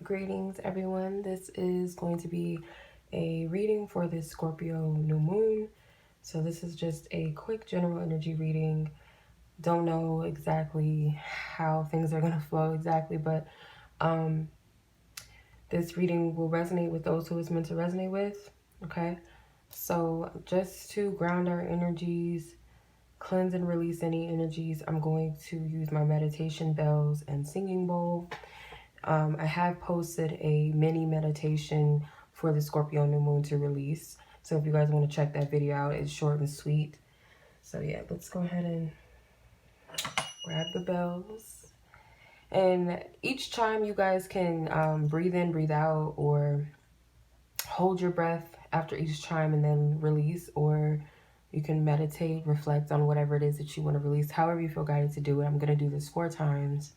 Greetings, everyone. This is going to be a reading for this Scorpio new moon. So this is just a quick general energy reading. Don't know exactly how things are going to flow exactly, but this reading will resonate with those who it's meant to resonate with. Okay, so just to ground our energies, cleanse and release any energies, I'm going to use my meditation bells and singing bowl. I have posted a mini meditation for the Scorpio new moon to release. So if you guys want to check that video out, it's short and sweet. So yeah, let's go ahead and grab the bells. And each chime you guys can breathe in, breathe out, or hold your breath after each chime and then release, or you can meditate, reflect on whatever it is that you want to release, however you feel guided to do it. I'm going to do this 4 times.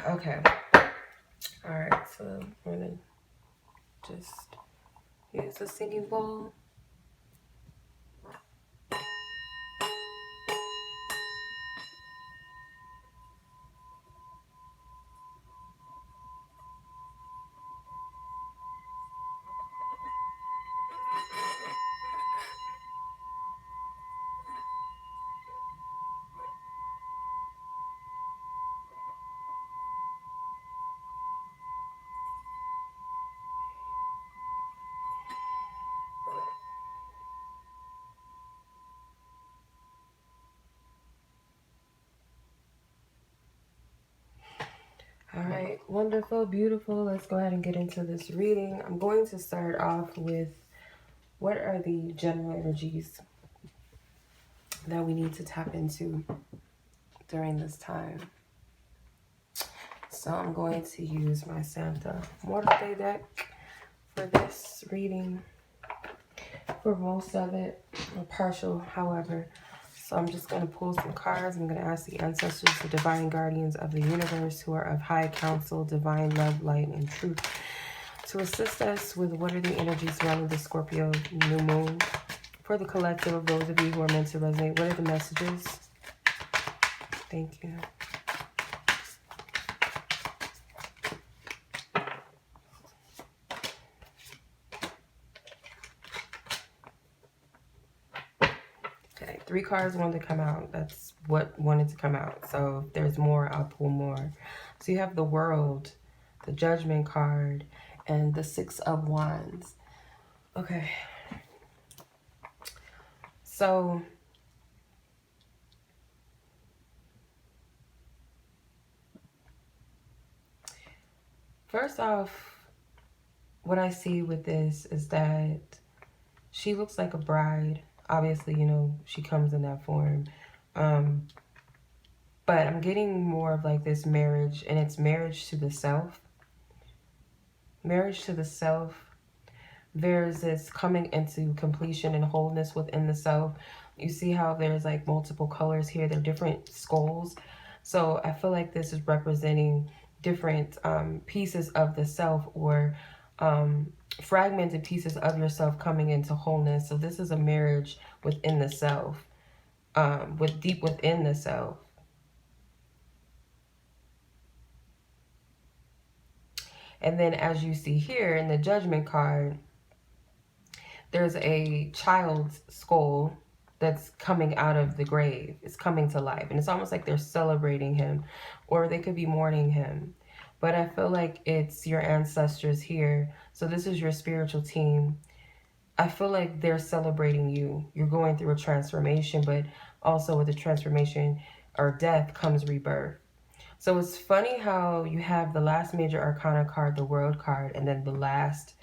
Okay. All right, so we're gonna just use the singing bowl. All right, wonderful, beautiful. Let's go ahead and get into this reading. I'm going to start off with what are the general energies that we need to tap into during this time. So I'm going to use my Santa Muerte deck for this reading, for most of it, or partial, however. So I'm just going to pull some cards. I'm going to ask the ancestors, the divine guardians of the universe who are of high counsel, divine love, light, and truth, to assist us with what are the energies surrounding the Scorpio new moon. For the collective of those of you who are meant to resonate, what are the messages? Thank you. Okay, 3 cards wanted to come out. That's what wanted to come out. So if there's more, I'll pull more. So you have the World, the Judgment card, and the 6 of Wands. Okay. So first off, what I see with this is that she looks like a bride. Obviously, you know, she comes in that form. But I'm getting more of like this marriage, and it's marriage to the self. Marriage to the self. There's this coming into completion and wholeness within the self. You see how there's like multiple colors here. They're different skulls. So I feel like this is representing different pieces of the self, or fragmented pieces of yourself coming into wholeness. So this is a marriage within the self, with deep within the self. And then as you see here in the Judgment card, there's a child's skull that's coming out of the grave. It's coming to life. And it's almost like they're celebrating him, or they could be mourning him. But I feel like it's your ancestors here. So this is your spiritual team. I feel like they're celebrating you. You're going through a transformation, but also with the transformation or death comes rebirth. So it's funny how you have the last major arcana card, the world card, and then the last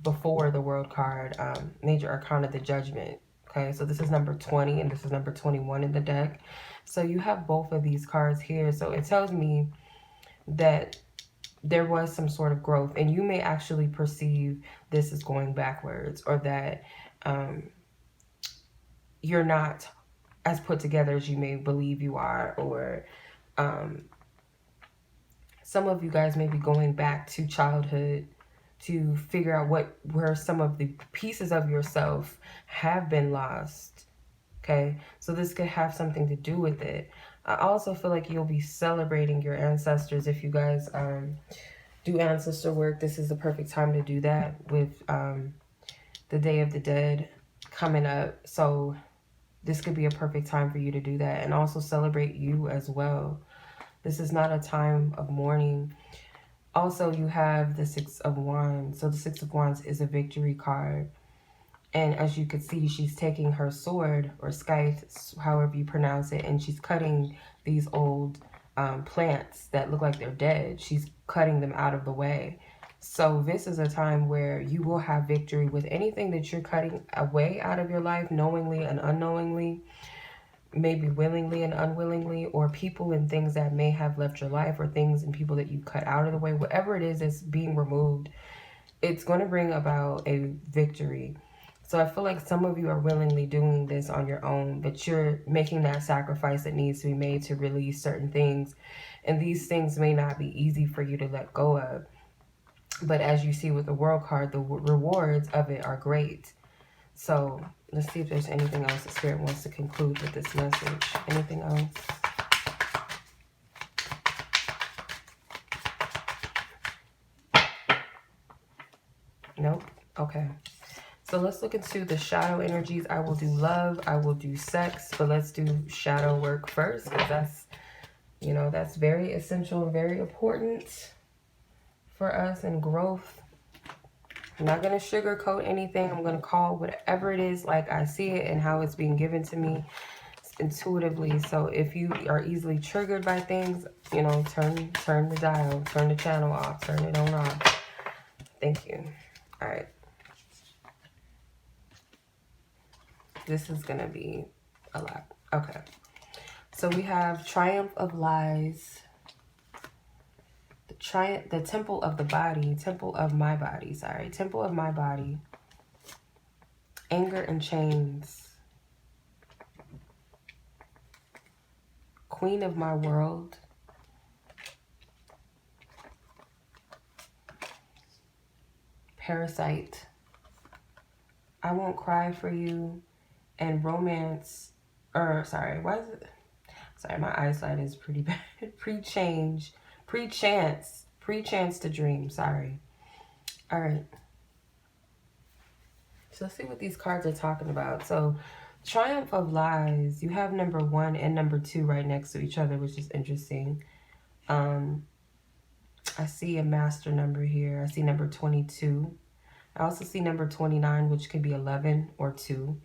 before the world card, major arcana, the judgment. Okay, so this is number 20 and this is number 21 in the deck. So you have both of these cards here. So it tells me that there was some sort of growth, and you may actually perceive this as going backwards, or that you're not as put together as you may believe you are, or some of you guys may be going back to childhood to figure out where some of the pieces of yourself have been lost. Okay, so this could have something to do with it. I also feel like you'll be celebrating your ancestors. If you guys do ancestor work, this is the perfect time to do that with the Day of the Dead coming up. So this could be a perfect time for you to do that, and also celebrate you as well. This is not a time of mourning. Also, you have the Six of Wands. So the Six of Wands is a victory card. And as you can see, she's taking her sword, or scythe, however you pronounce it, and she's cutting these old plants that look like they're dead. She's cutting them out of the way. So this is a time where you will have victory with anything that you're cutting away out of your life, knowingly and unknowingly, maybe willingly and unwillingly, or people and things that may have left your life, or things and people that you cut out of the way. Whatever it is that's being removed, it's going to bring about a victory. So I feel like some of you are willingly doing this on your own, but you're making that sacrifice that needs to be made to release certain things. And these things may not be easy for you to let go of. But as you see with the World card, the rewards of it are great. So let's see if there's anything else the Spirit wants to conclude with this message. Anything else? Nope. Okay. So let's look into the shadow energies. I will do love. I will do sex. But let's do shadow work first, because that's, you know, that's very essential and very important for us in growth. I'm not going to sugarcoat anything. I'm going to call whatever it is like I see it and how it's being given to me intuitively. So if you are easily triggered by things, you know, turn the dial, turn the channel off, turn it on off. Thank you. All right. This is going to be a lot. Okay. So we have Triumph of Lies. The Temple of the Body. Temple of my body. Sorry. Temple of my body. Anger and Chains. Queen of my world. Parasite. I won't cry for you. And romance, or sorry, why is it? Sorry, my eyesight is pretty bad. Pre-chance to dream, sorry. All right. So let's see what these cards are talking about. So Triumph of Lies, you have number 1 and number 2 right next to each other, which is interesting. I see a master number here. I see number 22. I also see number 29, which could be 11 or 2.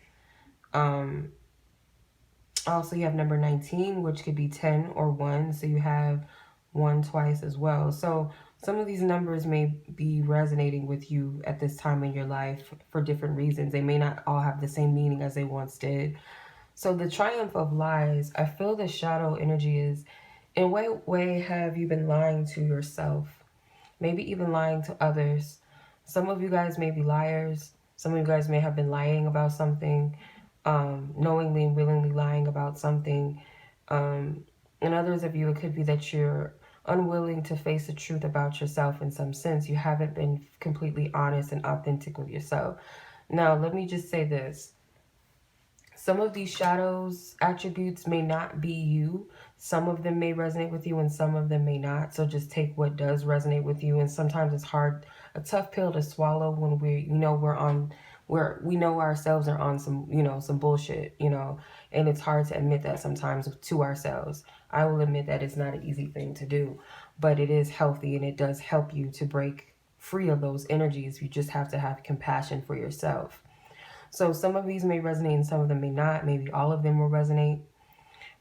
Also, you have number 19, which could be 10 or 1. So you have 1 twice as well. So some of these numbers may be resonating with you at this time in your life for different reasons. They may not all have the same meaning as they once did. So the Triumph of Lies, I feel the shadow energy is, in what way have you been lying to yourself? Maybe even lying to others. Some of you guys may be liars. Some of you guys may have been lying about something. Knowingly and willingly lying about something. And others of you, it could be that you're unwilling to face the truth about yourself in some sense. You haven't been completely honest and authentic with yourself. Now, let me just say this. Some of these shadows attributes may not be you. Some of them may resonate with you and some of them may not. So just take what does resonate with you. And sometimes it's hard, a tough pill to swallow when we're we know ourselves are on some, some bullshit, and it's hard to admit that sometimes to ourselves. I will admit that it's not an easy thing to do, but it is healthy and it does help you to break free of those energies. You just have to have compassion for yourself. So some of these may resonate and some of them may not. Maybe all of them will resonate,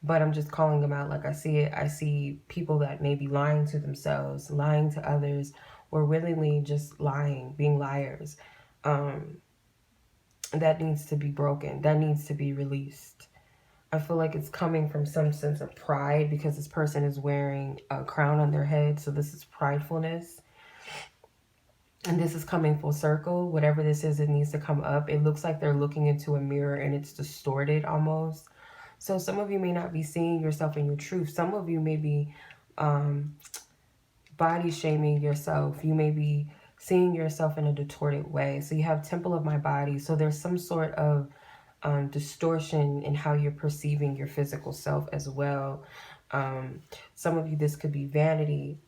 but I'm just calling them out like I see it. I see people that may be lying to themselves, lying to others, or willingly just lying, being liars. That needs to be broken. That needs to be released. I feel like it's coming from some sense of pride because this person is wearing a crown on their head. So this is pridefulness. And this is coming full circle. Whatever this is, it needs to come up. It looks like they're looking into a mirror and it's distorted almost. So some of you may not be seeing yourself in your truth. Some of you may be body shaming yourself. You may be seeing yourself in a distorted way. So you have temple of my body. So there's some sort of distortion in how you're perceiving your physical self as well. Some of you, this could be vanity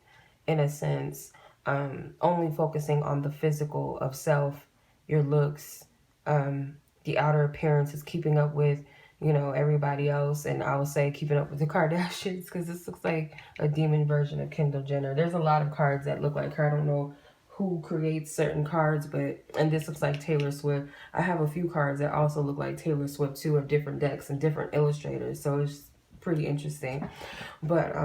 in a sense, only focusing on the physical of self, your looks, the outer appearance is keeping up with, everybody else. And I will say keeping up with the Kardashians because this looks like a demon version of Kendall Jenner. There's a lot of cards that look like her. I don't know who creates certain cards, and this looks like Taylor Swift. I have a few cards that also look like Taylor Swift too, of different decks and different illustrators. So it's pretty interesting. But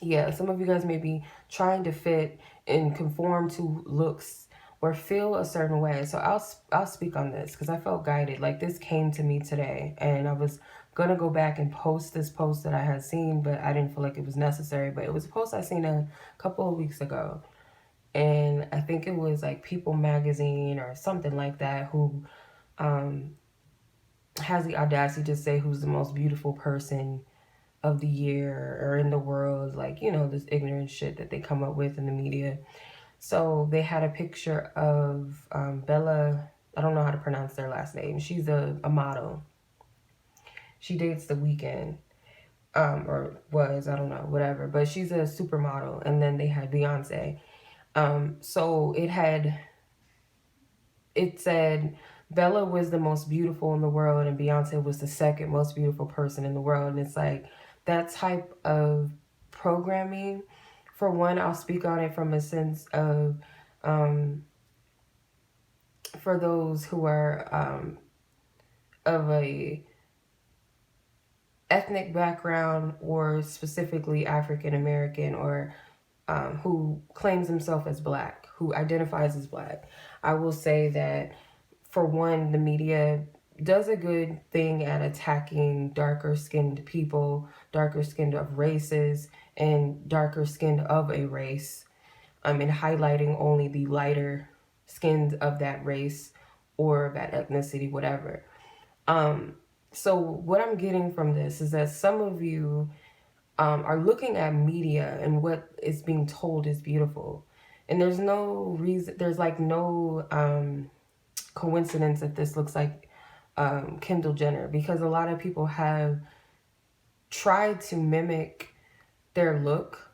yeah, some of you guys may be trying to fit and conform to looks or feel a certain way. So I'll speak on this because I felt guided. Like this came to me today, and I was gonna go back and post this post that I had seen, but I didn't feel like it was necessary. But it was a post I seen a couple of weeks ago, and I think it was like People Magazine or something like that, who has the audacity to say who's the most beautiful person of the year or in the world, like, this ignorant shit that they come up with in the media. So they had a picture of Bella, I don't know how to pronounce their last name. She's a model. She dates The Weeknd, or was, I don't know, whatever. But she's a supermodel. And then they had Beyonce. So it said Bella was the most beautiful in the world and Beyonce was the second most beautiful person in the world. And it's like that type of programming. For one, I'll speak on it from a sense of for those who are of a ethnic background or specifically African American, or who claims himself as black, who identifies as black. I will say that, for one, the media does a good thing at attacking darker skinned people, darker skinned of races, and darker skinned of a race, and highlighting only the lighter skins of that race or that ethnicity, whatever. So what I'm getting from this is that some of you are looking at media and what is being told is beautiful. And there's no reason, there's like no coincidence that this looks like Kendall Jenner, because a lot of people have tried to mimic their look.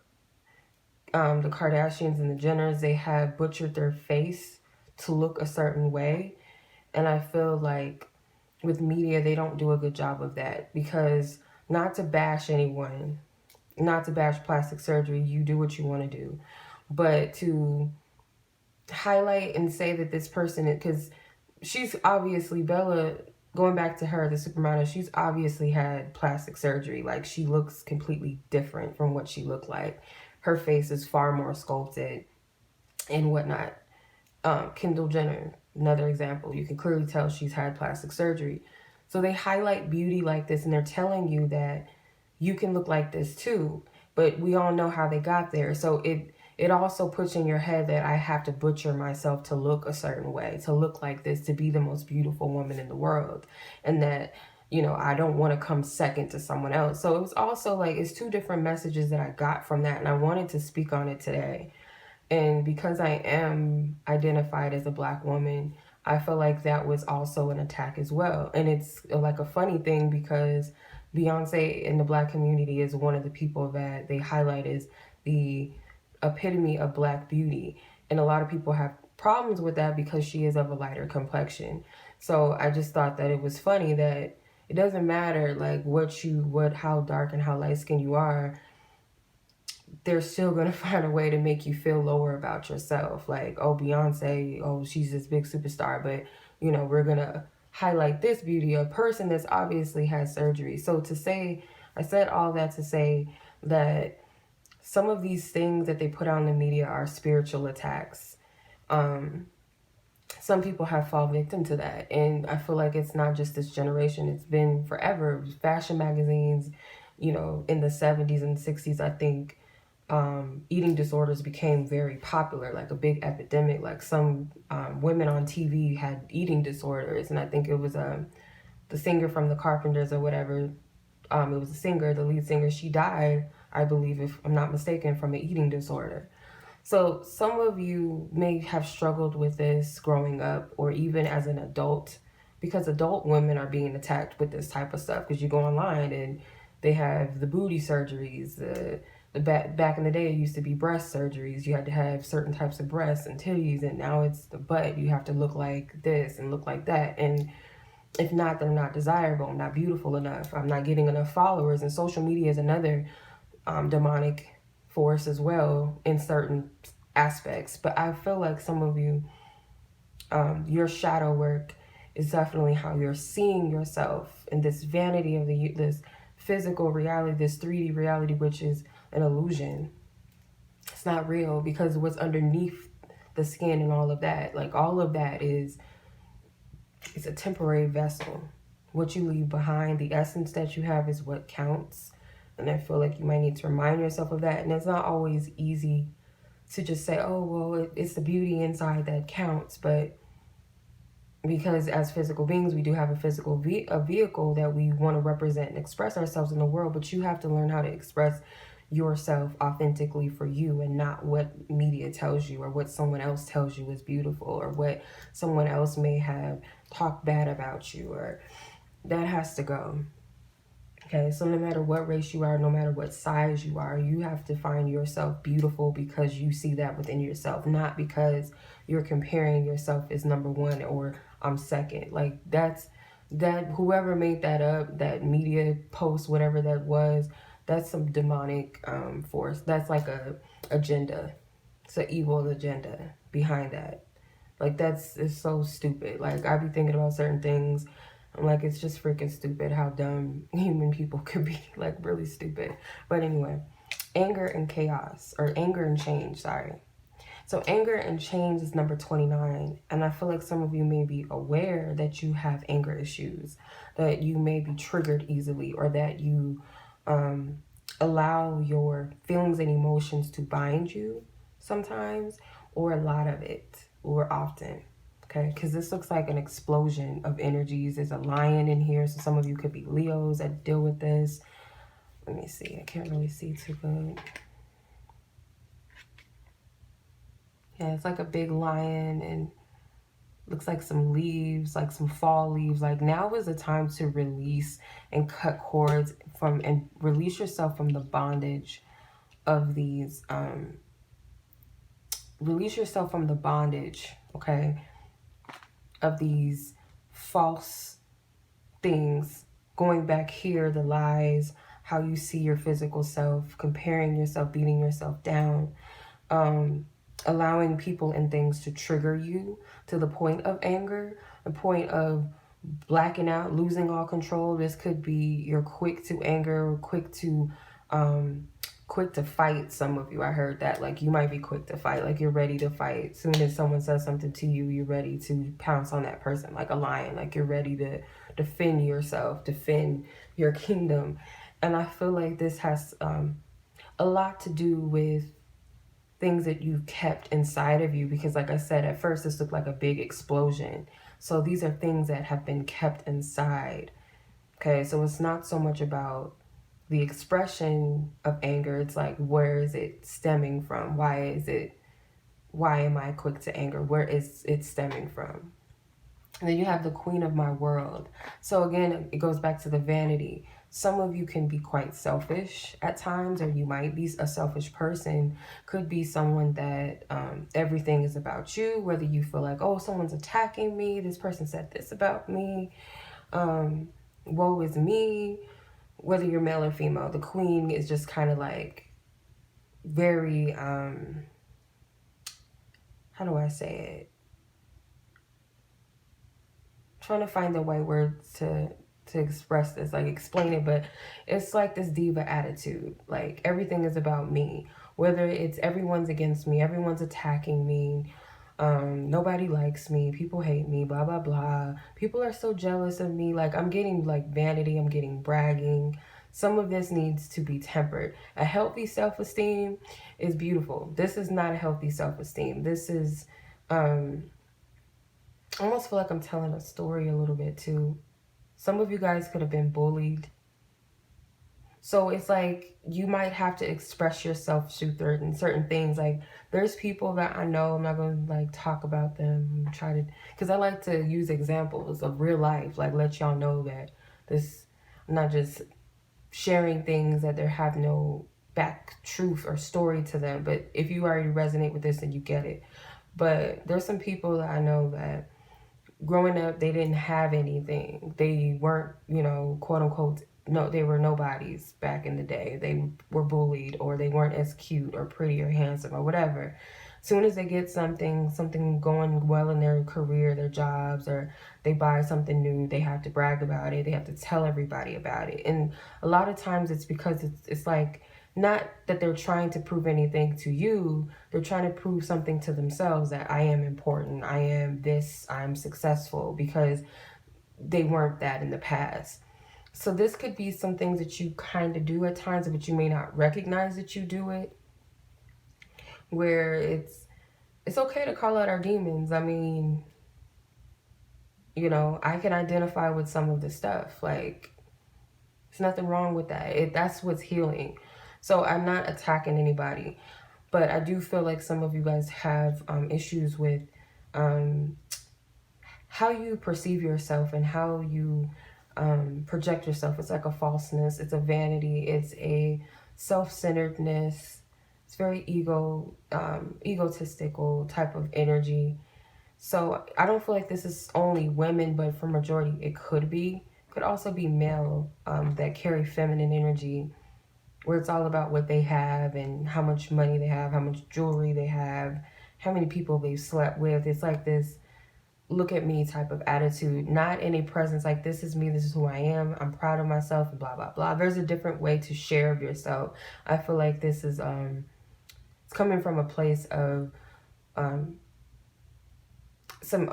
The Kardashians and the Jenners, they have butchered their face to look a certain way. And I feel like with media, they don't do a good job of that, because not to bash anyone, not to bash plastic surgery, you do what you want to do, but to highlight and say that this person, because she's obviously, Bella, going back to her, the supermodel, she's obviously had plastic surgery. Like, she looks completely different from what she looked like. Her face is far more sculpted and whatnot. Kendall Jenner, another example. You can clearly tell she's had plastic surgery. So they highlight beauty like this, and they're telling you that you can look like this too. But we all know how they got there. So it also puts in your head that I have to butcher myself to look a certain way, to look like this, to be the most beautiful woman in the world. And that, I don't want to come second to someone else. So it was also like, it's two different messages that I got from that. And I wanted to speak on it today. And because I am identified as a black woman, I feel like that was also an attack as well. And it's like a funny thing, because Beyonce in the black community is one of the people that they highlight as the epitome of black beauty. And a lot of people have problems with that because she is of a lighter complexion. So I just thought that it was funny that it doesn't matter like how dark and how light skinned you are, they're still gonna find a way to make you feel lower about yourself. Like, oh, Beyonce, oh, she's this big superstar, but you know, we're gonna highlight this beauty, a person that's obviously had surgery. So I said all that to say that some of these things that they put out in the media are spiritual attacks. Some people have fallen victim to that, and I feel like it's not just this generation, it's been forever. Fashion magazines, you know, in the 70s and 60s, I think eating disorders became very popular, like a big epidemic. Like some women on TV had eating disorders, and I think it was the singer from the Carpenters or whatever. It was a singer, the lead singer. She died, I believe, if I'm not mistaken, from an eating disorder. So some of you may have struggled with this growing up or even as an adult, because adult women are being attacked with this type of stuff, because you go online and they have the booty surgeries, back in the day it used to be breast surgeries. You had to have certain types of breasts and titties, and now it's the butt. You have to look like this and look like that, and if not, they're not desirable. I'm not beautiful enough. I'm not getting enough followers. And social media is another demonic force as well in certain aspects. But I feel like some of you, your shadow work is definitely how you're seeing yourself in this vanity of this physical reality, this 3D reality, which is an illusion. It's not real, because what's underneath the skin and all of that, like all of that it's a temporary vessel. What you leave behind, the essence that you have, is what counts. And I feel like you might need to remind yourself of that. And it's not always easy to just say, oh, well, it's the beauty inside that counts. But because as physical beings, we do have a physical vehicle that we want to represent and express ourselves in the world. But you have to learn how to express yourself authentically for you, and not what media tells you or what someone else tells you is beautiful, or what someone else may have talked bad about you, or that has to go. Okay, so no matter what race you are, no matter what size you are, you have to find yourself beautiful because you see that within yourself, not because you're comparing yourself as number one or I'm second. Like that whoever made that up, that media post, whatever that was, that's some demonic force. That's like a agenda. It's an evil agenda behind that. Like it's so stupid. Like I be thinking about certain things. I'm like, it's just freaking stupid how dumb human people could be. Like really stupid. But anyway, anger and chaos, or anger and change, sorry. So anger and change is number 29. And I feel like some of you may be aware that you have anger issues, that you may be triggered easily, or that you allow your feelings and emotions to bind you sometimes, or a lot of it, or often. Okay, because this looks like an explosion of energies. There's a lion in here, so some of you could be Leos that deal with this. Let me see, I can't really see too good. Yeah, it's like a big lion, and looks like some leaves, like some fall leaves. Like now is the time to release and cut cords from, and release yourself from the bondage of these, release yourself from the bondage, okay, of these false things. Going back here, the lies, how you see your physical self, comparing yourself, beating yourself down, allowing people and things to trigger you to the point of anger, the point of blacking out, losing all control. This could be you're quick to anger, quick to fight. Some of you, I heard that, like you might be quick to fight, like you're ready to fight. As soon as someone says something to you, you're ready to pounce on that person like a lion, like you're ready to defend yourself, defend your kingdom. And I feel like this has a lot to do with things that you've kept inside of you, because like I said, at first this looked like a big explosion. So these are things that have been kept inside. Okay, so it's not so much about the expression of anger. It's like, where is it stemming from? Why am I quick to anger? Where is it stemming from? And then you have the Queen of my world. So again, it goes back to the vanity. Some of you can be quite selfish at times, or you might be a selfish person. Could be someone that everything is about you, whether you feel like, oh, someone's attacking me, this person said this about me, woe is me. Whether you're male or female, the Queen is just kind of like very, how do I say it? Trying to find the right words to express this, like explain it, but it's like this diva attitude. Like everything is about me. Whether it's everyone's against me, everyone's attacking me, nobody likes me, people hate me, blah blah blah. People are so jealous of me. Like I'm getting like vanity, I'm getting bragging. Some of this needs to be tempered. A healthy self-esteem is beautiful. This is not a healthy self-esteem. This is I almost feel like I'm telling a story a little bit too. Some of you guys could have been bullied. So it's like you might have to express yourself through certain things. Like there's people that I know, I'm not going to like talk about them, because I like to use examples of real life, like let y'all know that this, I'm not just sharing things that there have no back truth or story to them. But if you already resonate with this, then you get it. But there's some people that I know that growing up, they didn't have anything. They weren't, you know, quote unquote, no, they were nobodies back in the day. They were bullied, or they weren't as cute or pretty or handsome or whatever. Soon as they get something going well in their career, their jobs, or they buy something new, they have to brag about it. They have to tell everybody about it. And a lot of times it's because it's like, not that they're trying to prove anything to you, they're trying to prove something to themselves, that I am important, I am this, I'm successful, because they weren't that in the past. So this could be some things that you kind of do at times, but you may not recognize that you do it, where it's okay to call out our demons. I mean, you know, I can identify with some of the stuff. Like, there's nothing wrong with that. That's what's healing. So I'm not attacking anybody, but I do feel like some of you guys have issues with how you perceive yourself and how you project yourself. It's like a falseness. It's a vanity. It's a self-centeredness. It's very egotistical type of energy. So I don't feel like this is only women, but for majority it could be. It could also be male that carry feminine energy, where it's all about what they have and how much money they have, how much jewelry they have, how many people they've slept with. It's like this look at me type of attitude, not in a presence like this is me, this is who I am, I'm proud of myself, and blah blah blah. There's a different way to share of yourself. I feel like this is it's coming from a place of some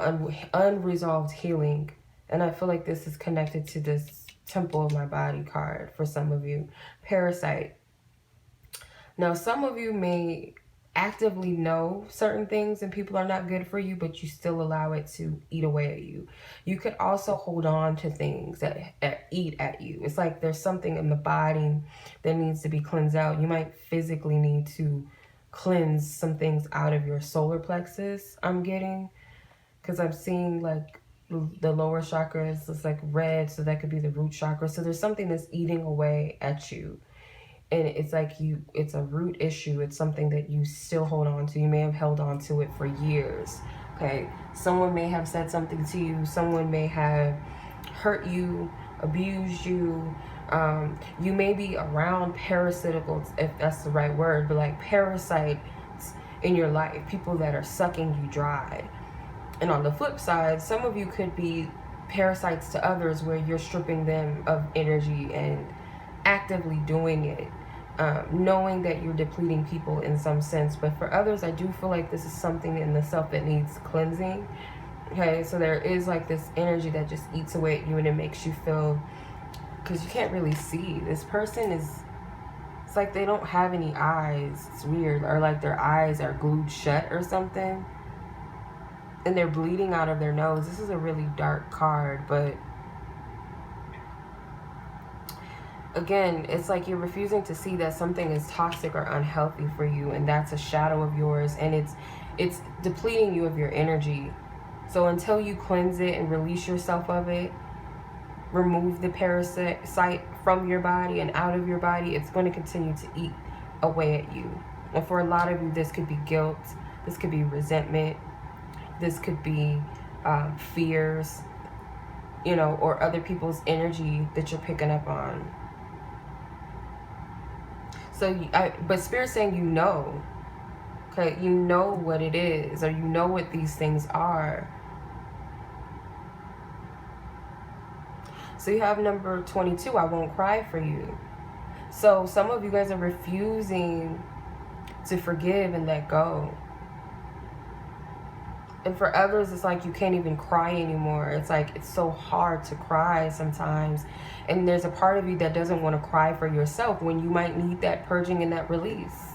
unresolved healing, and I feel like this is connected to this Temple of My Body card for some of you. Parasite. Now, some of you may actively know certain things and people are not good for you, but you still allow it to eat away at you. You could also hold on to things that eat at you. It's like there's something in the body that needs to be cleansed out. You might physically need to cleanse some things out of your solar plexus, I'm getting, because I'm seeing like the lower chakras, it's like red, so that could be the root chakra. So there's something that's eating away at you, and it's like it's a root issue. It's something that you still hold on to. You may have held on to it for years. Okay, someone may have said something to you, someone may have hurt you, abused you. You may be around parasiticals, if that's the right word, but like parasites in your life, people that are sucking you dry. And on the flip side, some of you could be parasites to others, where you're stripping them of energy and actively doing it, knowing that you're depleting people in some sense. But for others, I do feel like this is something in the self that needs cleansing. Okay, so there is like this energy that just eats away at you, and it makes you feel, because you can't really see. This person it's like they don't have any eyes. It's weird. Or like their eyes are glued shut or something, and they're bleeding out of their nose. This is a really dark card, but again, it's like you're refusing to see that something is toxic or unhealthy for you, and that's a shadow of yours, and it's depleting you of your energy. So until you cleanse it and release yourself of it, remove the parasite from your body and out of your body, it's going to continue to eat away at you. And for a lot of you, this could be guilt, this could be resentment, this could be fears, you know, or other people's energy that you're picking up on. So, but Spirit's saying, you know, okay, you know what it is, or you know what these things are. So you have number 22, I won't cry for you. So some of you guys are refusing to forgive and let go. And for others, it's like you can't even cry anymore. It's like it's so hard to cry sometimes. And there's a part of you that doesn't want to cry for yourself when you might need that purging and that release.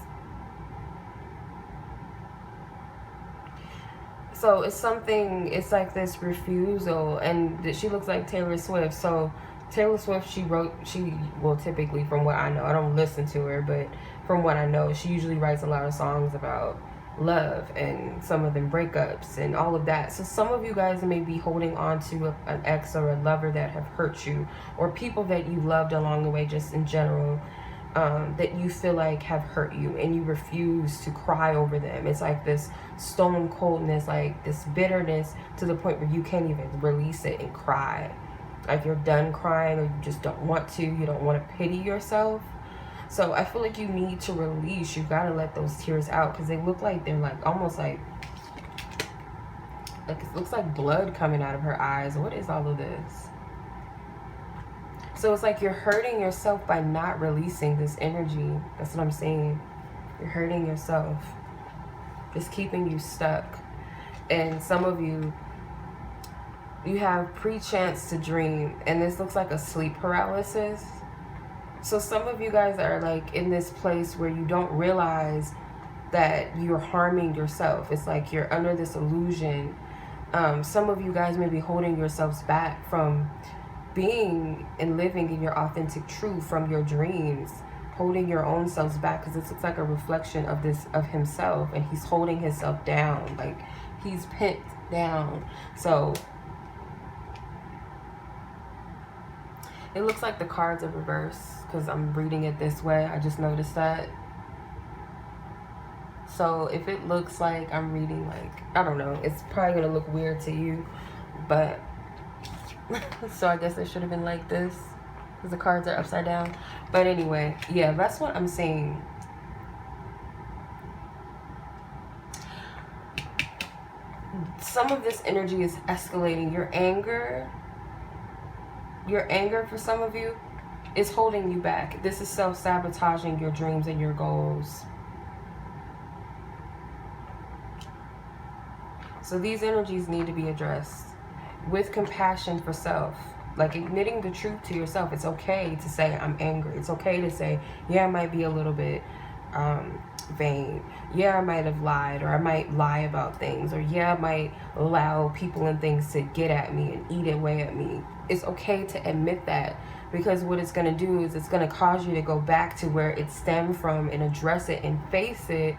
So it's something, it's like this refusal. And she looks like Taylor Swift. So Taylor Swift, well, typically from what I know, I don't listen to her, but from what I know, she usually writes a lot of songs about love and some of them breakups and all of that. So some of you guys may be holding on to an ex or a lover that have hurt you, or people that you loved along the way, just in general, that you feel like have hurt you, and you refuse to cry over them. It's like this stone coldness, like this bitterness, to the point where you can't even release it and cry. Like you're done crying, or you just don't want to. You don't want to pity yourself. So I feel like you need to release. You gotta let those tears out, because they look like they're like almost like it looks like blood coming out of her eyes. What is all of this? So it's like you're hurting yourself by not releasing this energy. That's what I'm saying. You're hurting yourself. It's keeping you stuck. And some of you, you have pre-chance to dream, and this looks like a sleep paralysis. So some of you guys are like in this place where you don't realize that you're harming yourself. It's like you're under this illusion. Some of you guys may be holding yourselves back from being and living in your authentic truth from your dreams, holding your own selves back, because this looks like a reflection of himself, and he's holding himself down, like he's pinned down. So it looks like the cards are reversed, because I'm reading it this way. I just noticed that. So if it looks like I'm reading, like, I don't know, it's probably going to look weird to you, but so I guess it should have been like this, because the cards are upside down. But anyway, yeah, that's what I'm saying. Some of this energy is escalating. Your anger for some of you is holding you back. This is self-sabotaging your dreams and your goals. So these energies need to be addressed with compassion for self, like admitting the truth to yourself. It's okay to say I'm angry. It's okay to say, yeah, I might be a little bit vain. Yeah, I might have lied, or I might lie about things, or yeah, I might allow people and things to get at me and eat away at me. It's okay to admit that, because what it's going to do is it's going to cause you to go back to where it stemmed from and address it and face it,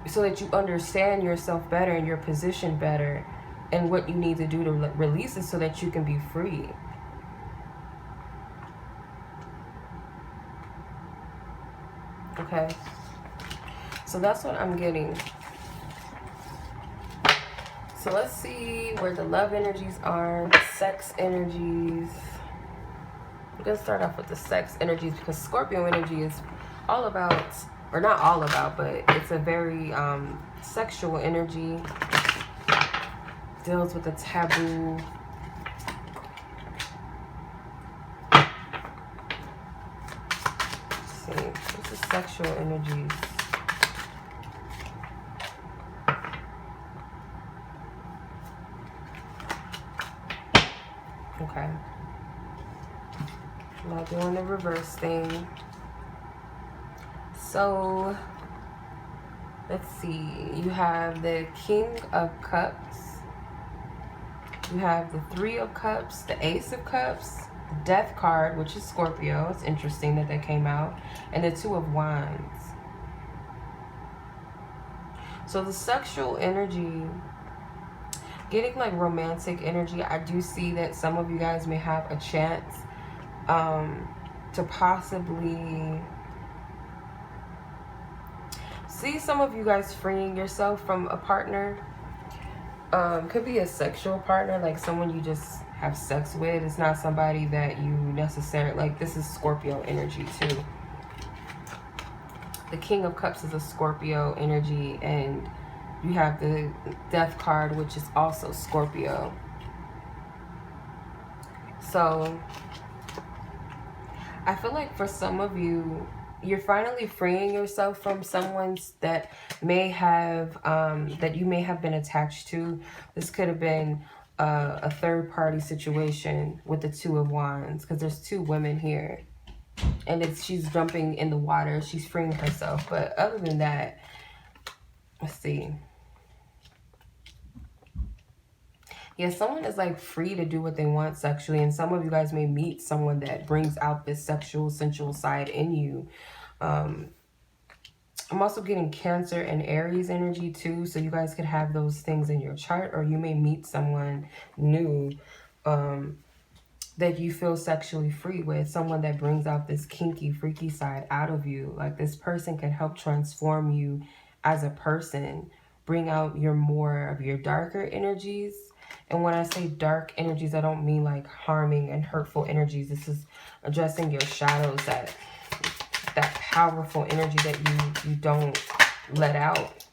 so that you understand yourself better and your position better, and what you need to do to release it so that you can be free. Okay, so that's what I'm getting. So let's see where the love energies are, the sex energies. I'm gonna start off with the sex energies, because Scorpio energy is all about, or not all about, but it's a very sexual energy. Deals with the taboo. Let's see, what's the sexual energies? Okay. I'm not doing the reverse thing. So let's see. You have the King of Cups. You have the Three of Cups, the Ace of Cups, the Death card, which is Scorpio. It's interesting that that came out. And the Two of Wands. So the sexual energy Getting like romantic energy, I do see that some of you guys may have a chance to possibly see some of you guys freeing yourself from a partner. Could be a sexual partner, like someone you just have sex with. It's not somebody that you necessarily, like, this is Scorpio energy too. The King of Cups is a Scorpio energy, and you have the Death card, which is also Scorpio. So I feel like for some of you, you're finally freeing yourself from someone that may have, that you may have been attached to. This could have been a third-party situation with the Two of Wands, because there's two women here. And she's jumping in the water. She's freeing herself. But other than that, let's see. Yeah, someone is like free to do what they want sexually, and some of you guys may meet someone that brings out this sexual, sensual side in you. I'm also getting Cancer and Aries energy too, so you guys could have those things in your chart, or you may meet someone new that you feel sexually free with, someone that brings out this kinky, freaky side out of you. Like, this person can help transform you as a person, bring out more of your darker energies. And when I say dark energies, I don't mean like harming and hurtful energies. This is addressing your shadows, that powerful energy that you don't let out,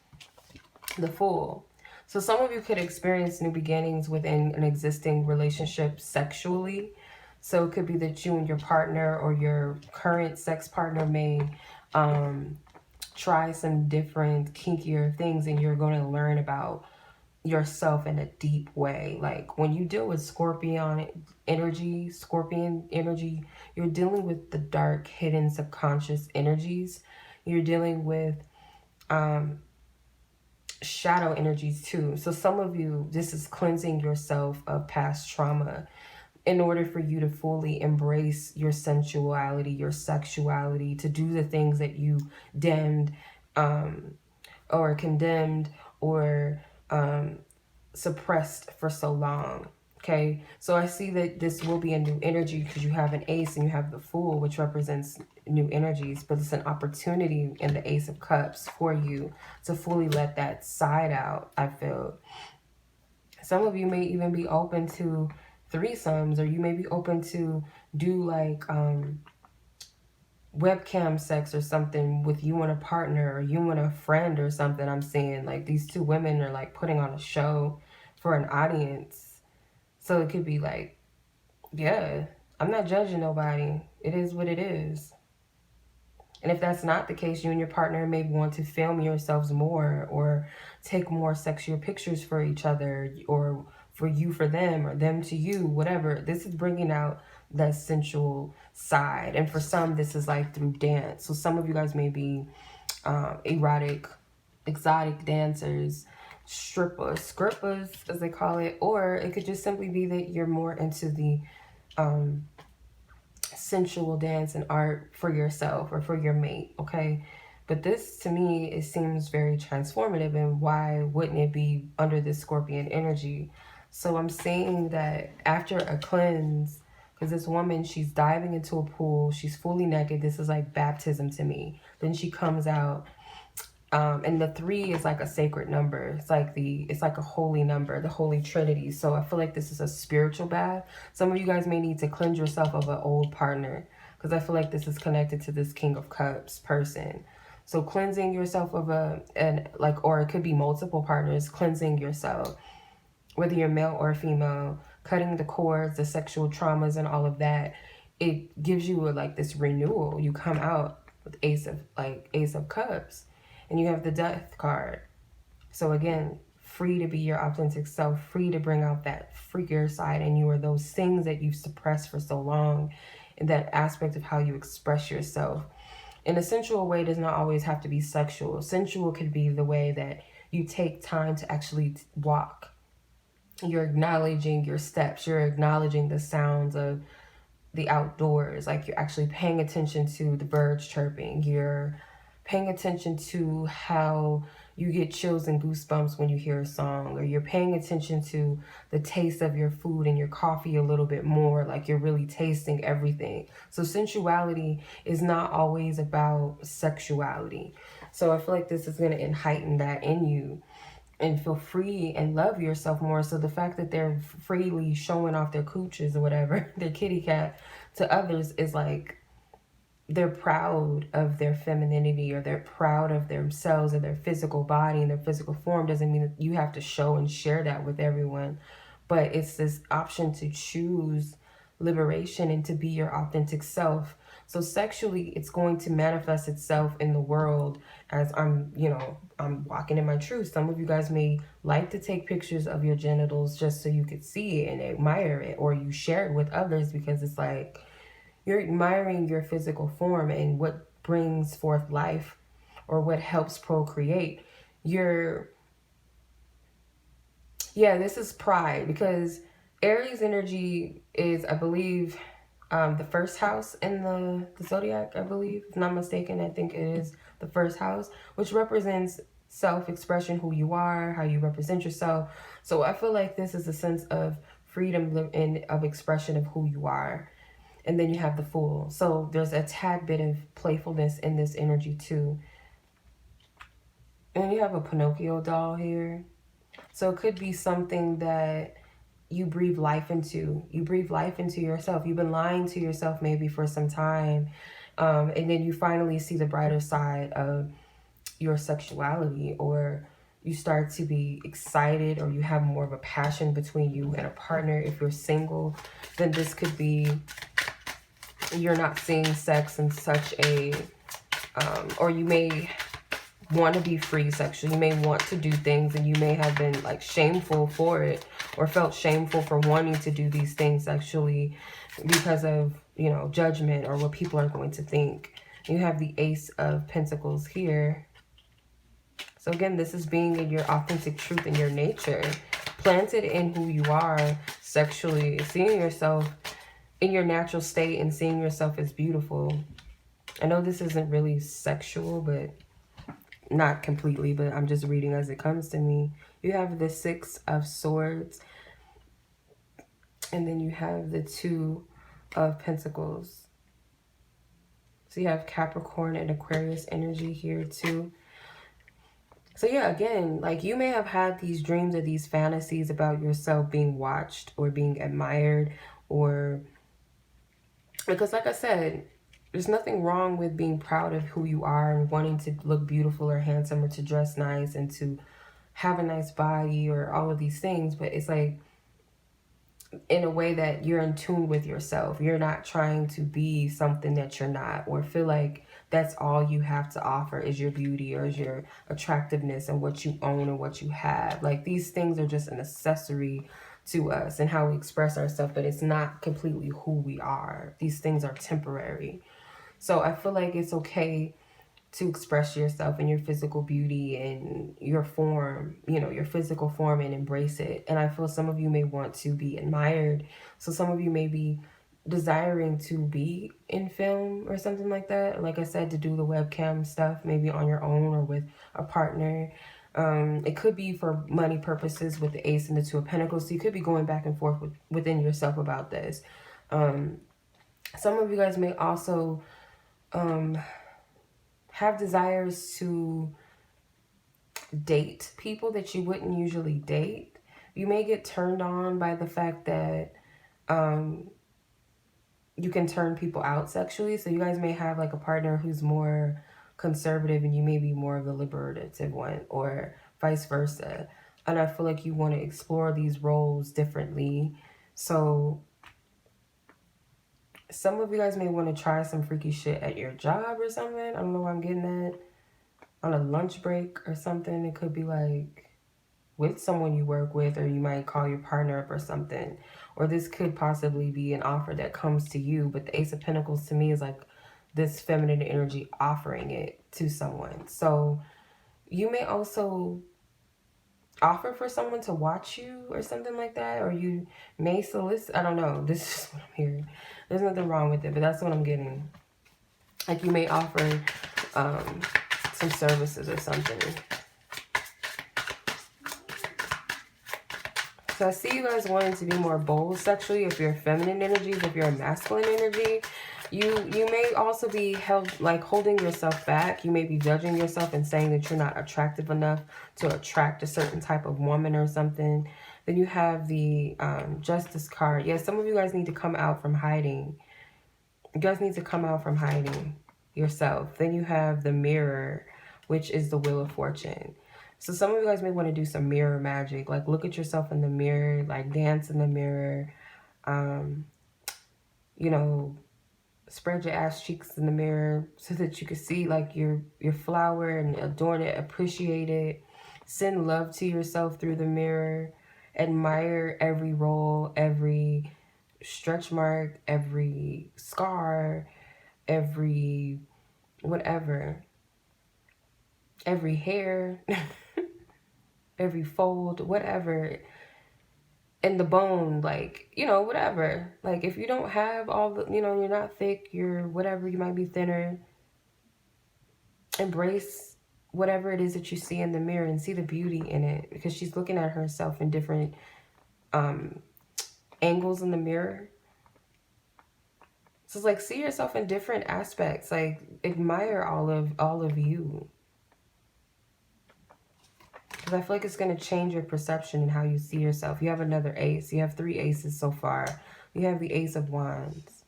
the Fool. So some of you could experience new beginnings within an existing relationship sexually. So it could be that you and your partner or your current sex partner may try some different kinkier things, and you're going to learn about yourself in a deep way. Like, when you deal with scorpion energy, you're dealing with the dark, hidden, subconscious energies. You're dealing with shadow energies too. So some of you, this is cleansing yourself of past trauma in order for you to fully embrace your sensuality, your sexuality, to do the things that you damned or condemned or suppressed for so long. Okay, so I see that this will be a new energy because you have an Ace and you have the Fool, which represents new energies, but it's an opportunity in the Ace of Cups for you to fully let that side out, I feel. Some of you may even be open to threesomes, or you may be open to do like webcam sex or something with you and a partner, or you and a friend or something. I'm seeing like these two women are like putting on a show for an audience. So it could be like, yeah, I'm not judging nobody. It is what it is. And if that's not the case, you and your partner may want to film yourselves more, or take more sexual pictures for each other, or for you for them, or them to you, whatever. This is bringing out that sensual side. And for some, this is like through dance. So some of you guys may be erotic, exotic dancers, strippers, as they call it. Or it could just simply be that you're more into the sensual dance and art for yourself or for your mate, okay? But this, to me, it seems very transformative, and why wouldn't it be under this Scorpion energy? So I'm saying that after a cleanse, because this woman, she's diving into a pool, she's fully naked. This is like baptism to me. Then she comes out, and the 3 is like a sacred number. It's like a holy number, the Holy Trinity. So I feel like this is a spiritual bath. Some of you guys may need to cleanse yourself of an old partner, because I feel like this is connected to this King of Cups person. So cleansing yourself of or it could be multiple partners, cleansing yourself, whether you're male or female, cutting the cords, the sexual traumas and all of that. It gives you like this renewal. You come out with Ace of Cups. And you have the Death card. So again, free to be your authentic self, free to bring out that freakier side in you, or those things that you've suppressed for so long, and that aspect of how you express yourself. And a sensual way does not always have to be sexual. Sensual could be the way that you take time to actually walk. You're acknowledging your steps. You're acknowledging the sounds of the outdoors. Like, you're actually paying attention to the birds chirping. You're paying attention to how you get chills and goosebumps when you hear a song, or you're paying attention to the taste of your food and your coffee a little bit more, like you're really tasting everything. So sensuality is not always about sexuality. So I feel like this is going to heighten that in you and feel free and love yourself more. So the fact that they're freely showing off their cooches or whatever, their kitty cat, to others is like, they're proud of their femininity, or they're proud of themselves or their physical body and their physical form. Doesn't mean that you have to show and share that with everyone, but it's this option to choose liberation and to be your authentic self. So sexually, it's going to manifest itself in the world as I'm walking in my truth. Some of you guys may like to take pictures of your genitals just so you could see it and admire it, or you share it with others because it's like, you're admiring your physical form and what brings forth life, or what helps procreate. This is pride, because Aries energy is, I believe, the first house in the zodiac, I believe. If I'm not mistaken, I think it is the first house, which represents self-expression, who you are, how you represent yourself. So I feel like this is a sense of freedom and of expression of who you are. And then you have the Fool. So there's a tad bit of playfulness in this energy too. And you have a Pinocchio doll here. So it could be something that you breathe life into. You breathe life into yourself. You've been lying to yourself maybe for some time. And then you finally see the brighter side of your sexuality, or you start to be excited, or you have more of a passion between you and a partner. If you're single, then this could be, you're not seeing sex in such a, or you may want to be free sexually. You may want to do things, and you may have been like shameful for it, or felt shameful for wanting to do these things sexually because of, judgment or what people are going to think. You have the Ace of Pentacles here. So again, this is being in your authentic truth and your nature, planted in who you are sexually, seeing yourself in your natural state and seeing yourself as beautiful. I know this isn't really sexual, but not completely, but I'm just reading as it comes to me. You have the Six of Swords, and then you have the Two of Pentacles. So you have Capricorn and Aquarius energy here too. So yeah, again, like you may have had these dreams or these fantasies about yourself being watched or being admired, or because like I said, there's nothing wrong with being proud of who you are and wanting to look beautiful or handsome, or to dress nice and to have a nice body, or all of these things. But it's like, in a way that you're in tune with yourself. You're not trying to be something that you're not, or feel like that's all you have to offer is your beauty, or is your attractiveness and what you own and what you have. Like, these things are just an accessory to us and how we express ourselves, but it's not completely who we are. These things are temporary. So I feel like it's okay to express yourself and your physical beauty and your form, your physical form, and embrace it. And I feel some of you may want to be admired. So some of you may be desiring to be in film or something like that. Like I said, to do the webcam stuff, maybe on your own or with a partner. It could be for money purposes with the Ace and the Two of Pentacles. So you could be going back and forth within yourself about this. Some of you guys may also have desires to date people that you wouldn't usually date. You may get turned on by the fact that you can turn people out sexually. So you guys may have like a partner who's more conservative and you may be more of the liberative one, or vice versa. And I feel like you want to explore these roles differently. So some of you guys may want to try some freaky shit at your job or something. I don't know what I'm getting at. On a lunch break or something. It could be like with someone you work with, or you might call your partner up or something. Or this could possibly be an offer that comes to you. But the Ace of Pentacles to me is like this feminine energy offering it to someone. So you may also offer for someone to watch you or something like that, or you may solicit. I don't know, this is what I'm hearing. There's nothing wrong with it, but that's what I'm getting. Like you may offer some services or something. So I see you guys wanting to be more bold sexually if you're feminine energies. If you're a masculine energy, you may also be held, like, holding yourself back. You may be judging yourself and saying that you're not attractive enough to attract a certain type of woman or something. Then you have the Justice card. Yes, some of you guys need to come out from hiding. You guys need to come out from hiding yourself. Then you have the Mirror, which is the Wheel of Fortune. So some of you guys may want to do some mirror magic. Like, look at yourself in the mirror, like dance in the mirror. You know, spread your ass cheeks in the mirror so that you can see like your flower and adorn it, appreciate it. Send love to yourself through the mirror. Admire every roll, every stretch mark, every scar, every whatever, every hair, every fold, whatever, and the bone, like, you know, whatever. Like, if you don't have all the, you know, you're not thick, you're whatever, you might be thinner, embrace whatever it is that you see in the mirror and see the beauty in it, because she's looking at herself in different angles in the mirror. So it's like, see yourself in different aspects, like admire all of you. Because I feel like it's going to change your perception and how you see yourself. You have another ace. You have 3 aces so far. You have the Ace of Wands.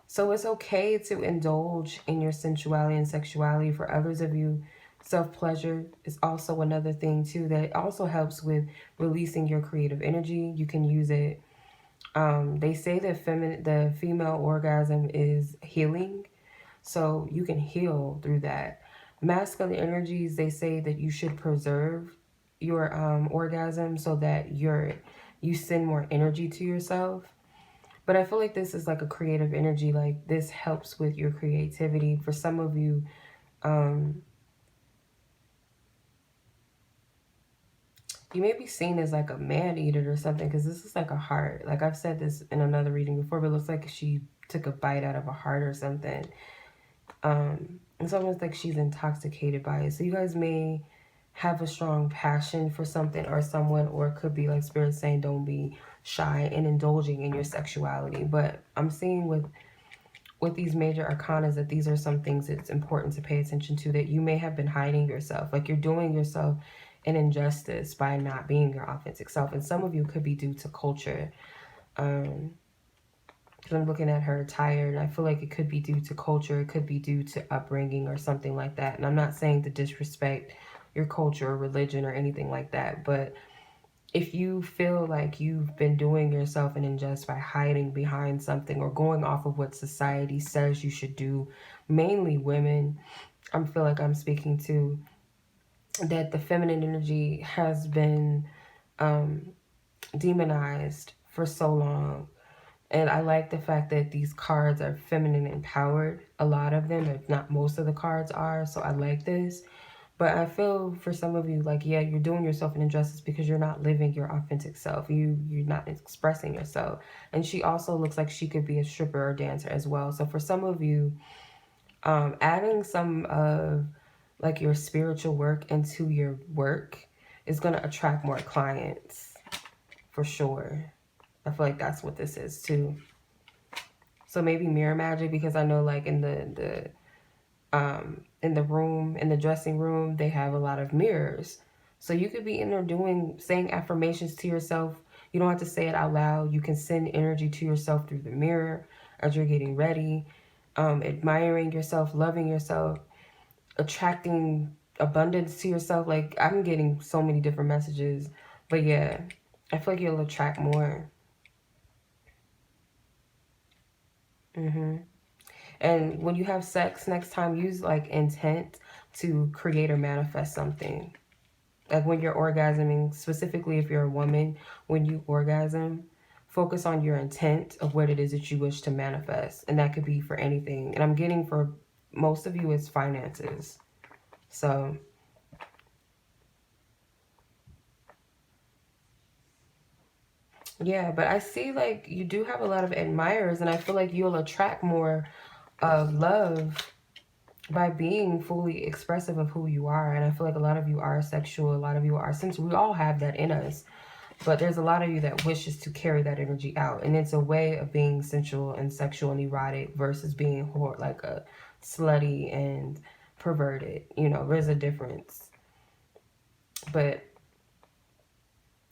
So it's okay to indulge in your sensuality and sexuality. For others of you, self-pleasure is also another thing too that also helps with releasing your creative energy. You can use it. They say that the female orgasm is healing. So you can heal through that. Masculine energies, they say that you should preserve your orgasm so that you send more energy to yourself. But I feel like this is like a creative energy. Like, this helps with your creativity. For some of you, you may be seen as like a man-eater or something, because this is like a heart. Like, I've said this in another reading before, but it looks like she took a bite out of a heart or something. It's almost like she's intoxicated by it. So you guys may have a strong passion for something or someone, or it could be like Spirit saying don't be shy and indulging in your sexuality. But I'm seeing with these major arcanas that these are some things that's important to pay attention to, that you may have been hiding yourself. Like, you're doing yourself an injustice by not being your authentic self. And some of you could be due to culture. Because I'm looking at her attire, and I feel like it could be due to culture. It could be due to upbringing or something like that. And I'm not saying to disrespect your culture or religion or anything like that. But if you feel like you've been doing yourself an injustice by hiding behind something or going off of what society says you should do, mainly women, I feel like I'm speaking to, that the feminine energy has been demonized for so long. And I like the fact that these cards are feminine empowered. A lot of them, if not most of the cards are. So I like this. But I feel for some of you, like, yeah, you're doing yourself an injustice because you're not living your authentic self. You're not expressing yourself. And she also looks like she could be a stripper or dancer as well. So for some of you, adding some of like your spiritual work into your work is going to attract more clients for sure. I feel like that's what this is too. So maybe mirror magic, because I know like in the room, in the dressing room, they have a lot of mirrors. So you could be in there saying affirmations to yourself. You don't have to say it out loud. You can send energy to yourself through the mirror as you're getting ready, admiring yourself, loving yourself, attracting abundance to yourself. Like, I'm getting so many different messages. But yeah, I feel like you'll attract more. And when you have sex next time, use like intent to create or manifest something. Like when you're orgasming, specifically if you're a woman, when you orgasm, focus on your intent of what it is that you wish to manifest. And that could be for anything. And I'm getting for most of you, it's finances. So yeah, but I see like you do have a lot of admirers, and I feel like you'll attract more of love by being fully expressive of who you are. And I feel like a lot of you are sexual, a lot of you are sensual. We all have that in us. But there's a lot of you that wishes to carry that energy out. And it's a way of being sensual and sexual and erotic versus being like a slutty and perverted. You know, there's a difference. But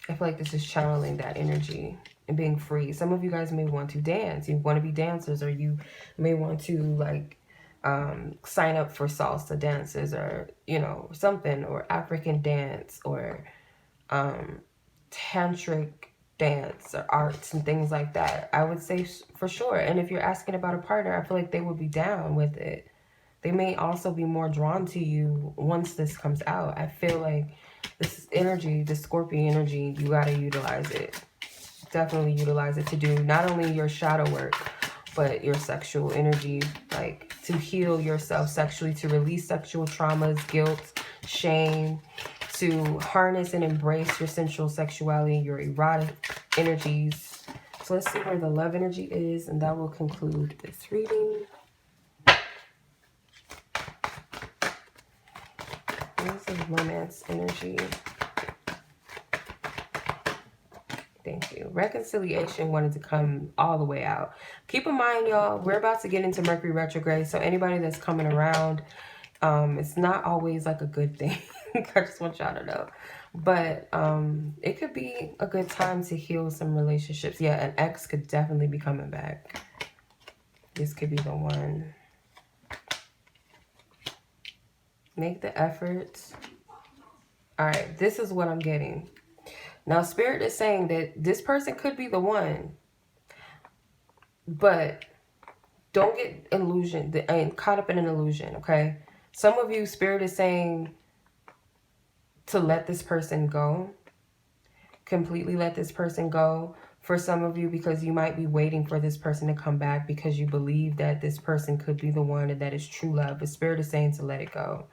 I feel like this is channeling that energy and being free. Some of you guys may want to dance. You want to be dancers, or you may want to like sign up for salsa dances, or, you know, something, or African dance, or tantric dance, or arts and things like that. I would say for sure. And if you're asking about a partner, I feel like they would be down with it. They may also be more drawn to you once this comes out. I feel like this energy, this Scorpio energy, you got to utilize it. Definitely utilize it to do not only your shadow work, but your sexual energy, like to heal yourself sexually, to release sexual traumas, guilt, shame, to harness and embrace your sensual sexuality, your erotic energies. So let's see where the love energy is, and that will conclude this reading. This is romance energy. Thank you. Reconciliation wanted to come all the way out. Keep in mind, y'all, we're about to get into Mercury retrograde. So anybody that's coming around, it's not always like a good thing. I just want y'all to know. But it could be a good time to heal some relationships. Yeah, an ex could definitely be coming back. This could be the one. Make the effort. All right, this is what I'm getting. Now, Spirit is saying that this person could be the one, but don't get illusion and caught up in an illusion, okay? Some of you, Spirit is saying to let this person go, completely let this person go. For some of you, because you might be waiting for this person to come back because you believe that this person could be the one and that is true love. But Spirit is saying to let it go.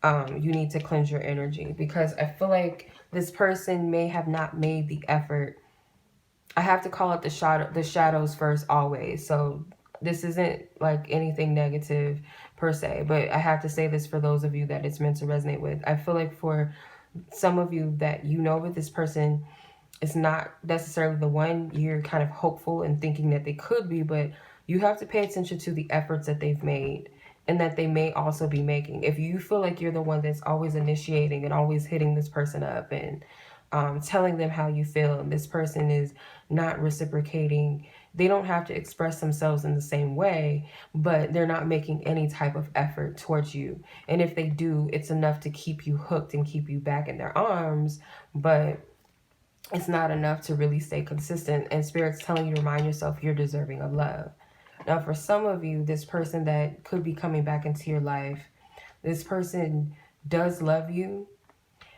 You need to cleanse your energy, because I feel like this person may have not made the effort. I have to call it the shadows first always. So this isn't like anything negative per se, but I have to say this for those of you that it's meant to resonate with. I feel like for some of you that you know with this person, it's not necessarily the one. You're kind of hopeful and thinking that they could be, but you have to pay attention to the efforts that they've made and that they may also be making. If you feel like you're the one that's always initiating and always hitting this person up and telling them how you feel, and this person is not reciprocating, they don't have to express themselves in the same way, but they're not making any type of effort towards you. And if they do, it's enough to keep you hooked and keep you back in their arms, but it's not enough to really stay consistent. And Spirit's telling you to remind yourself you're deserving of love. Now, for some of you, this person that could be coming back into your life, this person does love you.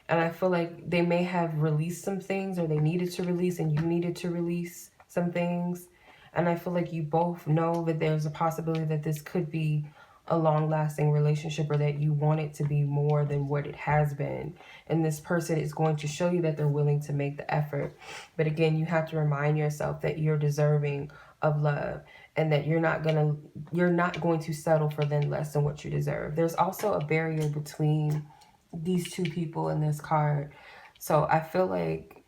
And I feel like they may have released some things, or they needed to release, and you needed to release some things. And I feel like you both know that there's a possibility that this could be a long-lasting relationship, or that you want it to be more than what it has been. And this person is going to show you that they're willing to make the effort. But again, you have to remind yourself that you're deserving of love, and that you're not going to settle for then less than what you deserve. There's also a barrier between these two people in this card. So I feel like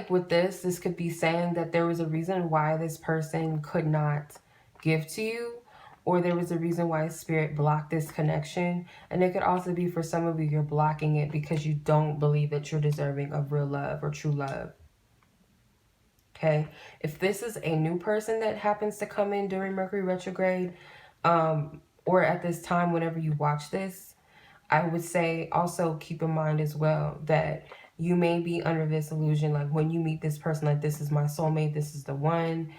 with this could be saying that there was a reason why this person could not give to you, or there was a reason why Spirit blocked this connection. And it could also be for some of you, you're blocking it because you don't believe that you're deserving of real love or true love. Okay, if this is a new person that happens to come in during Mercury retrograde, or at this time whenever you watch this, I would say also keep in mind as well that you may be under this illusion, like when you meet this person, like this is my soulmate, this is the one.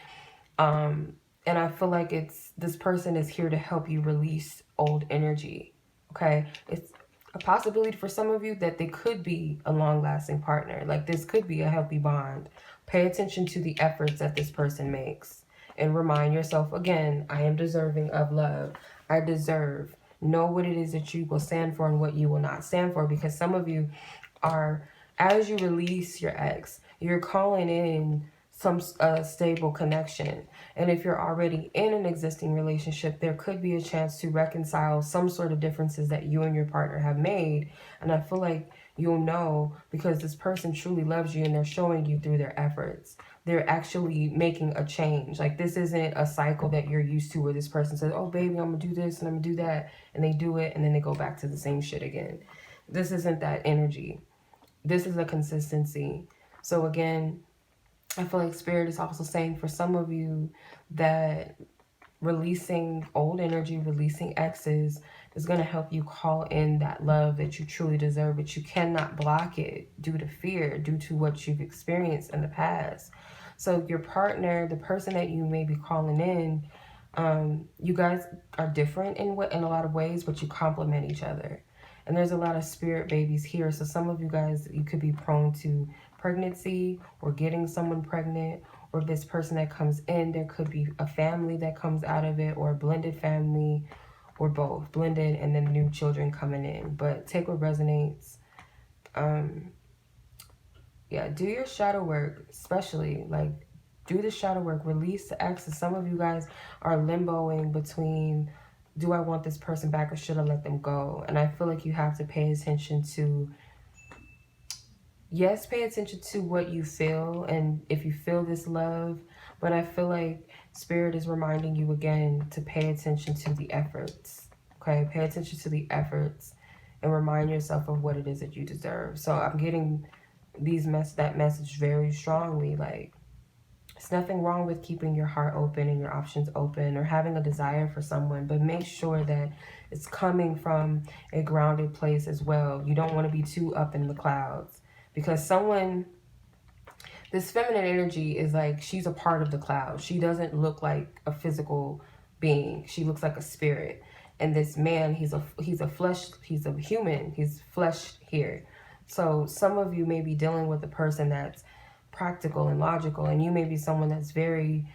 And I feel like this person is here to help you release old energy. Okay, it's a possibility for some of you that they could be a long-lasting partner. Like this could be a healthy bond. Pay attention to the efforts that this person makes. And remind yourself, again, I am deserving of love. I deserve. Know what it is that you will stand for and what you will not stand for. Because some of you are, as you release your ex, you're calling in some stable connection. And if you're already in an existing relationship, there could be a chance to reconcile some sort of differences that you and your partner have made. And I feel like you'll know, because this person truly loves you and they're showing you through their efforts. They're actually making a change. Like, this isn't a cycle that you're used to where this person says, oh baby, I'm gonna do this and I'm gonna do that, and they do it and then they go back to the same shit again. This isn't that energy. This is a consistency. So again, I feel like Spirit is also saying for some of you that releasing old energy, releasing exes is going to help you call in that love that you truly deserve, but you cannot block it due to fear, due to what you've experienced in the past. So your partner, the person that you may be calling in, you guys are different in a lot of ways, but you complement each other. And there's a lot of spirit babies here. So some of you guys, you could be prone to pregnancy or getting someone pregnant, or this person that comes in, there could be a family that comes out of it, or a blended family, or both. Blended and then new children coming in. But take what resonates. Yeah, do your shadow work, especially. Like, do the shadow work. Release the exes. Some of you guys are limboing between, do I want this person back or should I let them go? And I feel like you have to pay attention to, yes, pay attention to what you feel and if you feel this love. But I feel like Spirit is reminding you again to pay attention to the efforts. Okay, pay attention to the efforts and remind yourself of what it is that you deserve. So I'm getting that message very strongly. Like, it's nothing wrong with keeping your heart open and your options open or having a desire for someone, but make sure that it's coming from a grounded place as well. You don't want to be too up in the clouds, because this feminine energy is like, she's a part of the cloud. She doesn't look like a physical being. She looks like a spirit. And this man, he's a human, he's flesh here. So some of you may be dealing with a person that's practical and logical, and you may be someone that's very,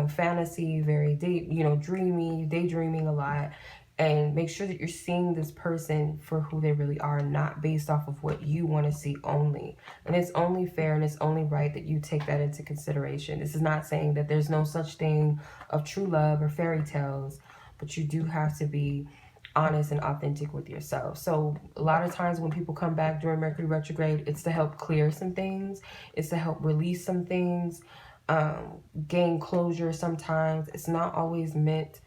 fantasy, very dreamy, daydreaming a lot. And make sure that you're seeing this person for who they really are, not based off of what you want to see only. And it's only fair and it's only right that you take that into consideration. This is not saying that there's no such thing of true love or fairy tales, but you do have to be honest and authentic with yourself. So a lot of times when people come back during Mercury retrograde, it's to help clear some things. It's to help release some things, gain closure sometimes. It's not always meant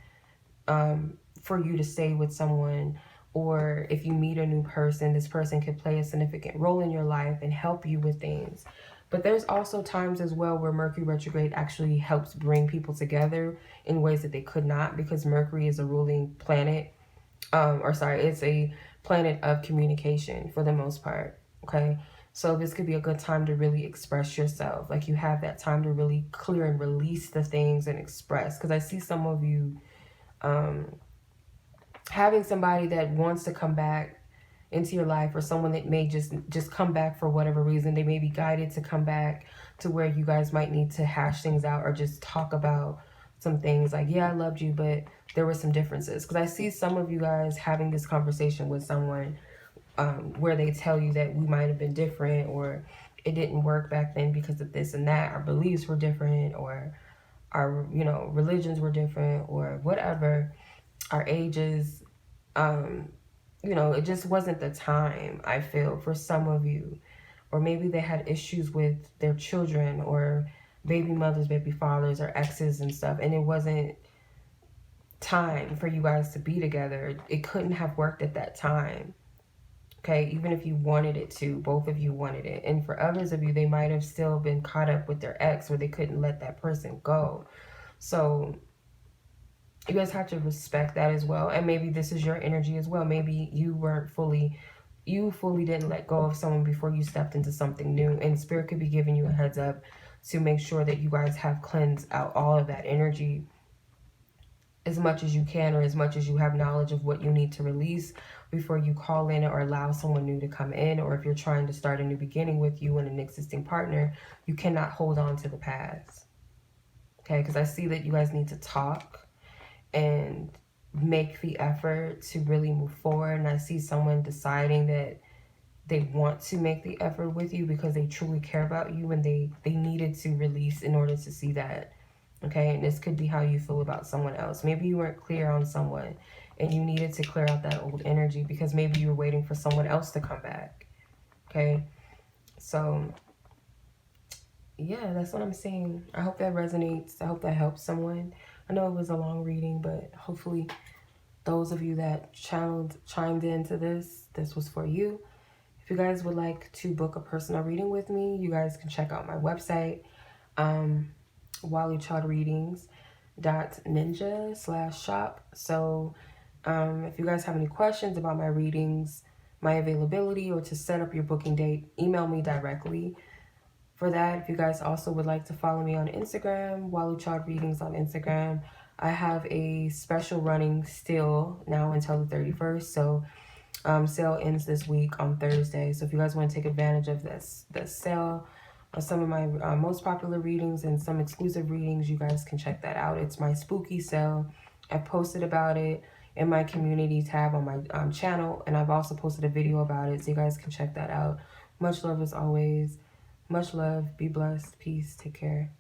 for you to stay with someone, or if you meet a new person, this person could play a significant role in your life and help you with things. But there's also times as well where Mercury retrograde actually helps bring people together in ways that they could not, because Mercury is a ruling planet, it's a planet of communication for the most part, okay? So this could be a good time to really express yourself. Like, you have that time to really clear and release the things and express, because I see some of you having somebody that wants to come back into your life, or someone that may just come back for whatever reason. They may be guided to come back to where you guys might need to hash things out or just talk about some things. Like, yeah, I loved you, but there were some differences. Because I see some of you guys having this conversation with someone where they tell you that we might have been different, or it didn't work back then because of this and that. Our beliefs were different, or our, religions were different, or whatever. Our ages, it just wasn't the time, I feel, for some of you. Or maybe they had issues with their children, or baby mothers, baby fathers, or exes and stuff, and it wasn't time for you guys to be together. It couldn't have worked at that time, okay? Even if you wanted it to, both of you wanted it. And for others of you, they might have still been caught up with their ex, where they couldn't let that person go. So you guys have to respect that as well. And maybe this is your energy as well. Maybe you fully didn't let go of someone before you stepped into something new. And Spirit could be giving you a heads up to make sure that you guys have cleansed out all of that energy as much as you can, or as much as you have knowledge of what you need to release before you call in or allow someone new to come in. Or if you're trying to start a new beginning with you and an existing partner, you cannot hold on to the past. Okay, because I see that you guys need to talk and make the effort to really move forward. And I see someone deciding that they want to make the effort with you because they truly care about you, and they needed to release in order to see that. Okay, and this could be how you feel about someone else. Maybe you weren't clear on someone and you needed to clear out that old energy because maybe you were waiting for someone else to come back. Okay, so yeah, that's what I'm saying. I hope that resonates. I hope that helps someone. I know it was a long reading, but hopefully those of you that chimed into this was for you. If you guys would like to book a personal reading with me, you guys can check out my website, waluchildreadings.ninja/shop. So if you guys have any questions about my readings, my availability, or to set up your booking date, email me directly. For that, if you guys also would like to follow me on Instagram, Walu Child Readings on Instagram, I have a special running still now until the 31st. So sale ends this week on Thursday. So if you guys want to take advantage of this sale, some of my most popular readings and some exclusive readings, you guys can check that out. It's my spooky sale. I posted about it in my community tab on my channel, and I've also posted a video about it, so you guys can check that out. Much love as always. Much love. Be blessed. Peace. Take care.